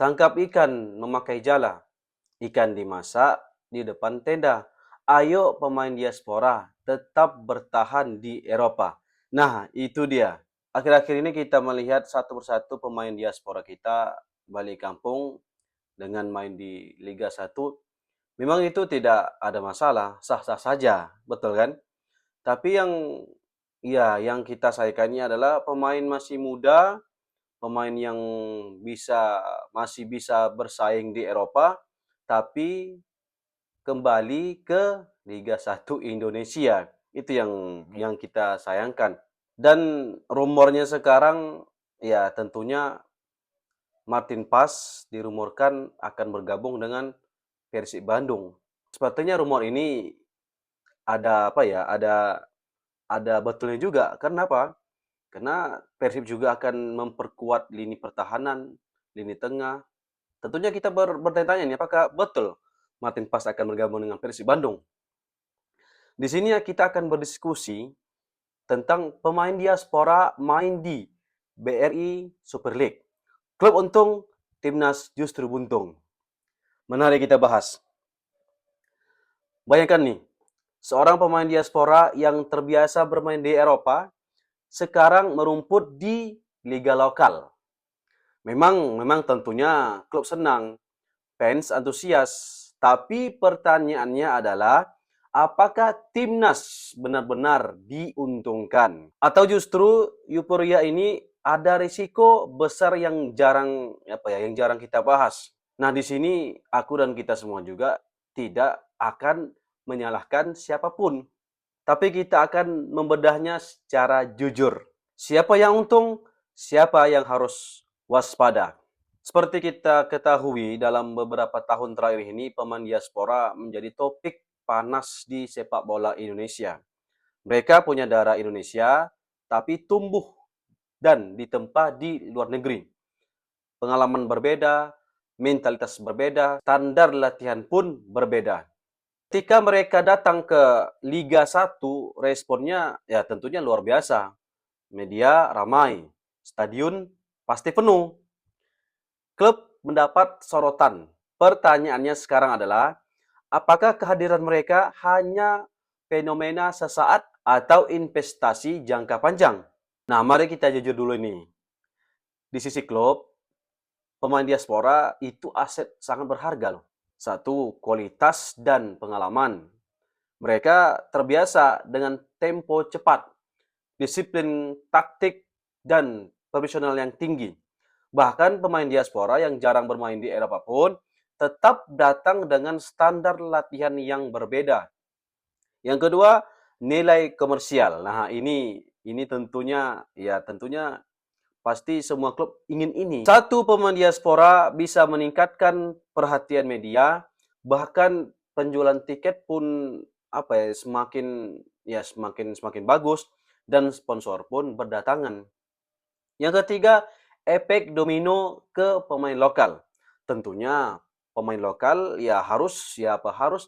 Tangkap ikan memakai jala, ikan dimasak di depan tenda. Ayo pemain diaspora tetap bertahan di Eropa. Nah, itu dia. Akhir-akhir ini kita melihat satu persatu pemain diaspora kita balik kampung dengan main di Liga 1. Memang itu tidak ada masalah, sah-sah saja, betul kan? Tapi yang kita sayangkannya adalah pemain masih muda, pemain yang masih bisa bersaing di Eropa, tapi kembali ke Liga 1 Indonesia. Itu yang kita sayangkan. Dan rumornya sekarang ya tentunya Martin Paes dirumorkan akan bergabung dengan Persib Bandung. Sepertinya rumor ini ada apa ya? Ada betulnya juga. Kenapa? Karena Persib juga akan memperkuat lini pertahanan, lini tengah. Tentunya kita bertanya-tanya nih, apakah betul Martin Paes akan bergabung dengan Persib Bandung? Di sini kita akan berdiskusi tentang pemain diaspora main di BRI Super League. Klub untung, timnas justru buntung. Menarik kita bahas. Bayangkan nih, seorang pemain diaspora yang terbiasa bermain di Eropa, sekarang merumput di liga lokal. Memang tentunya klub senang, fans antusias, tapi pertanyaannya adalah apakah timnas benar-benar diuntungkan? Atau justru euforia ini ada risiko besar yang jarang kita bahas. Nah, di sini aku dan kita semua juga tidak akan menyalahkan siapapun, tapi kita akan membedahnya secara jujur. Siapa yang untung, siapa yang harus waspada. Seperti kita ketahui, dalam beberapa tahun terakhir ini, pemain diaspora menjadi topik panas di sepak bola Indonesia. Mereka punya darah Indonesia, tapi tumbuh dan ditempa di luar negeri. Pengalaman berbeda, mentalitas berbeda, standar latihan pun berbeda. Ketika mereka datang ke Liga 1, responnya ya tentunya luar biasa. Media ramai, stadion pasti penuh, klub mendapat sorotan. Pertanyaannya sekarang adalah, apakah kehadiran mereka hanya fenomena sesaat atau investasi jangka panjang? Nah, mari kita jujur dulu nih. Di sisi klub, pemain diaspora itu aset sangat berharga loh. Satu, kualitas dan pengalaman. Mereka terbiasa dengan tempo cepat, disiplin taktik, dan profesional yang tinggi. Bahkan pemain diaspora yang jarang bermain di Eropa pun tetap datang dengan standar latihan yang berbeda. Yang kedua, nilai komersial. Nah, ini tentunya pasti semua klub ingin ini. Satu pemain diaspora bisa meningkatkan perhatian media, bahkan penjualan tiket pun semakin bagus dan sponsor pun berdatangan. Yang ketiga, efek domino ke pemain lokal. Tentunya pemain lokal harus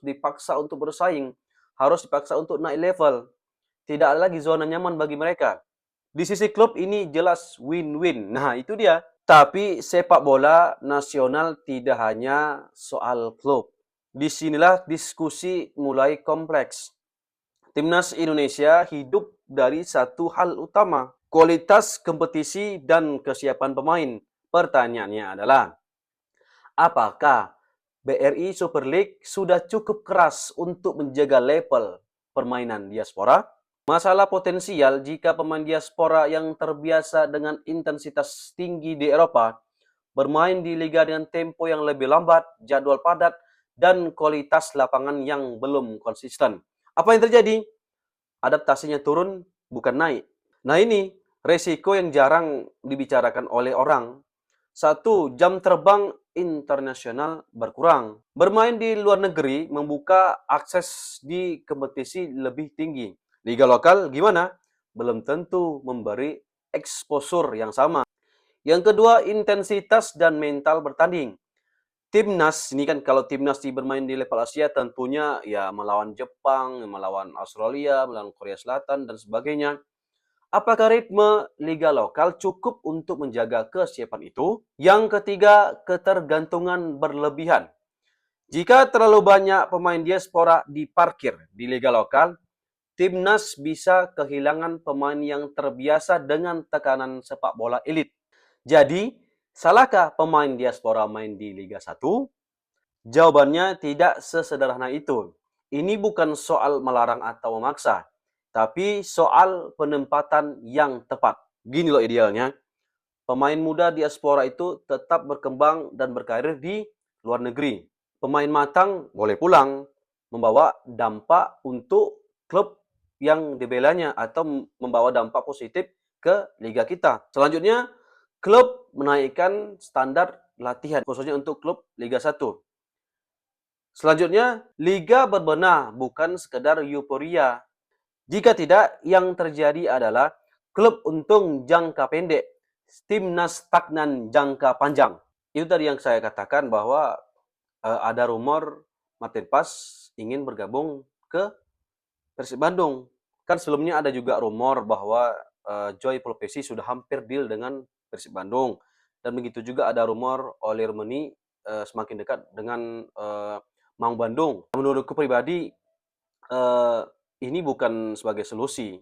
dipaksa untuk bersaing, harus dipaksa untuk naik level. Tidak ada lagi zona nyaman bagi mereka. Di sisi klub ini jelas win-win. Nah, itu dia. Tapi sepak bola nasional tidak hanya soal klub. Disinilah diskusi mulai kompleks. Timnas Indonesia hidup dari satu hal utama, kualitas kompetisi dan kesiapan pemain. Pertanyaannya adalah, apakah BRI Super League sudah cukup keras untuk menjaga level permainan diaspora? Masalah potensial jika pemain diaspora yang terbiasa dengan intensitas tinggi di Eropa bermain di liga dengan tempo yang lebih lambat, jadwal padat, dan kualitas lapangan yang belum konsisten. Apa yang terjadi? Adaptasinya turun, bukan naik. Nah, ini resiko yang jarang dibicarakan oleh orang. Satu, jam terbang internasional berkurang. Bermain di luar negeri membuka akses di kompetisi lebih tinggi. Liga lokal gimana? Belum tentu memberi exposure yang sama. Yang kedua, intensitas dan mental bertanding. Timnas, ini kan kalau timnas bermain di level Asia tentunya ya melawan Jepang, melawan Australia, melawan Korea Selatan, dan sebagainya. Apakah ritme liga lokal cukup untuk menjaga kesiapan itu? Yang ketiga, ketergantungan berlebihan. Jika terlalu banyak pemain diaspora diparkir di liga lokal, timnas bisa kehilangan pemain yang terbiasa dengan tekanan sepak bola elit. Jadi, salahkah pemain diaspora main di Liga 1? Jawabannya tidak sesederhana itu. Ini bukan soal melarang atau memaksa, tapi soal penempatan yang tepat. Gini loh idealnya, pemain muda diaspora itu tetap berkembang dan berkarir di luar negeri. Pemain matang boleh pulang, membawa dampak untuk klub yang dibelanya atau membawa dampak positif ke liga kita. Selanjutnya, klub menaikkan standar latihan khususnya untuk klub Liga 1. Selanjutnya, liga berbenah bukan sekedar euforia. Jika tidak, yang terjadi adalah klub untung jangka pendek, timnas stagnan jangka panjang. Itu tadi yang saya katakan bahwa ada rumor Martin Paes ingin bergabung ke Persib Bandung. Kan sebelumnya ada juga rumor bahwa Joy Polpesi sudah hampir deal dengan Persib Bandung. Dan begitu juga ada rumor Oli Remeni semakin dekat dengan Maung Bandung. Menurutku pribadi, ini bukan sebagai solusi.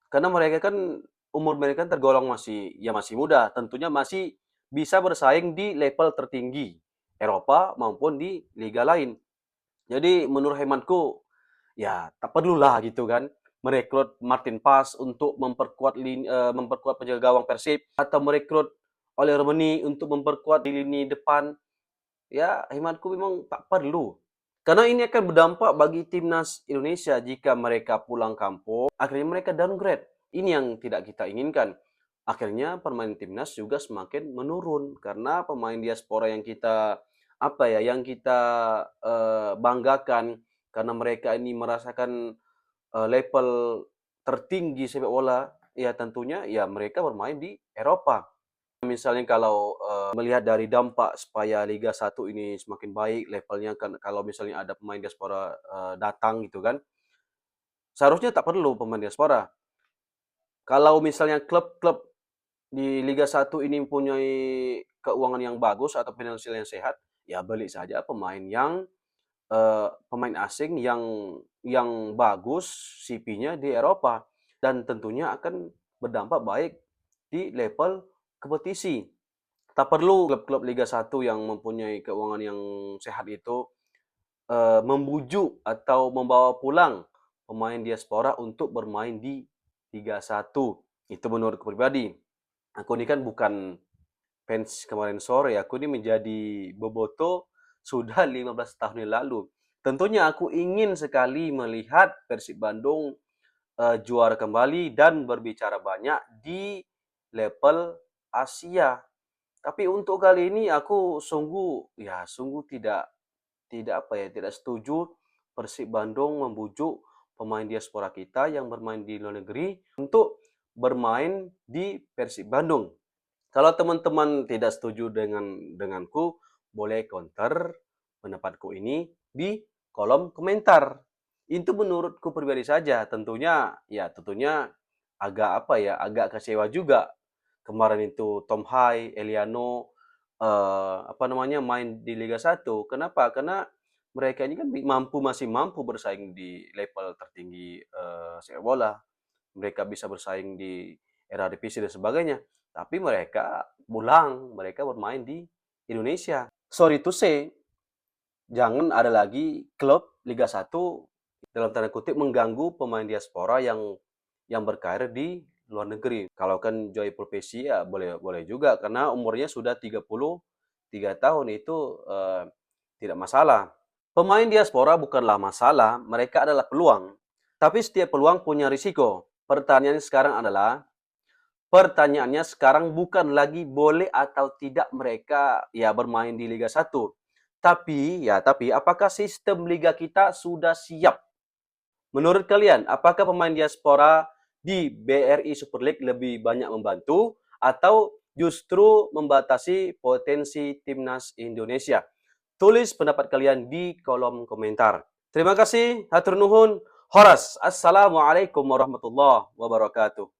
Karena mereka kan umur mereka tergolong masih muda, tentunya masih bisa bersaing di level tertinggi Eropa maupun di liga lain. Jadi menurut hematku ya tak perlulah gitu kan merekrut Martin Paes untuk memperkuat penjaga gawang Persib atau merekrut Oli Remeni untuk memperkuat di lini depan. Ya hematku memang tak perlu. Karena ini akan berdampak bagi timnas Indonesia jika mereka pulang kampung, akhirnya mereka downgrade. Ini yang tidak kita inginkan. Akhirnya pemain timnas juga semakin menurun karena pemain diaspora yang kita banggakan karena mereka ini merasakan level tertinggi sepak bola, ya tentunya ya mereka bermain di Eropa. Misalnya kalau melihat dari dampak supaya Liga 1 ini semakin baik levelnya kan kalau misalnya ada pemain diaspora datang gitu kan, seharusnya tak perlu pemain diaspora. Kalau misalnya klub-klub di Liga 1 ini mempunyai keuangan yang bagus atau finansial yang sehat, ya beli saja pemain asing yang bagus CV-nya di Eropa dan tentunya akan berdampak baik di level kompetisi. Tak perlu klub-klub Liga 1 yang mempunyai keuangan yang sehat itu membujuk atau membawa pulang pemain diaspora untuk bermain di Liga 1. Itu menurutku pribadi. Aku ini kan bukan fans kemarin sore, aku ini menjadi boboto sudah 15 tahun yang lalu. Tentunya aku ingin sekali melihat Persib Bandung juara kembali dan berbicara banyak di level Asia. Tapi untuk kali ini aku sungguh tidak setuju Persib Bandung membujuk pemain diaspora kita yang bermain di luar negeri untuk bermain di Persib Bandung. Kalau teman-teman tidak setuju denganku, boleh counter pendapatku ini di kolom komentar. Itu menurutku pribadi saja. Tentunya agak kecewa juga. Kemarin itu Tom Hai, Eliano main di Liga 1. Kenapa? Karena mereka ini kan masih mampu bersaing di level tertinggi sepak bola. Mereka bisa bersaing di era divisi dan sebagainya. Tapi mereka bermain di Indonesia. Sorry to say, jangan ada lagi klub Liga 1 dalam tanda kutip mengganggu pemain diaspora yang berkarir di luar negeri. Kalau kan Joy Profesi ya boleh juga karena umurnya sudah 33 tahun itu tidak masalah. Pemain diaspora bukanlah masalah, mereka adalah peluang. Tapi setiap peluang punya risiko. Pertanyaannya sekarang bukan lagi boleh atau tidak mereka ya bermain di Liga 1. Tapi apakah sistem liga kita sudah siap? Menurut kalian, apakah pemain diaspora di BRI Super League lebih banyak membantu atau justru membatasi potensi timnas Indonesia? Tulis pendapat kalian di kolom komentar. Terima kasih, hatur nuhun. Horas. Assalamualaikum warahmatullahi wabarakatuh.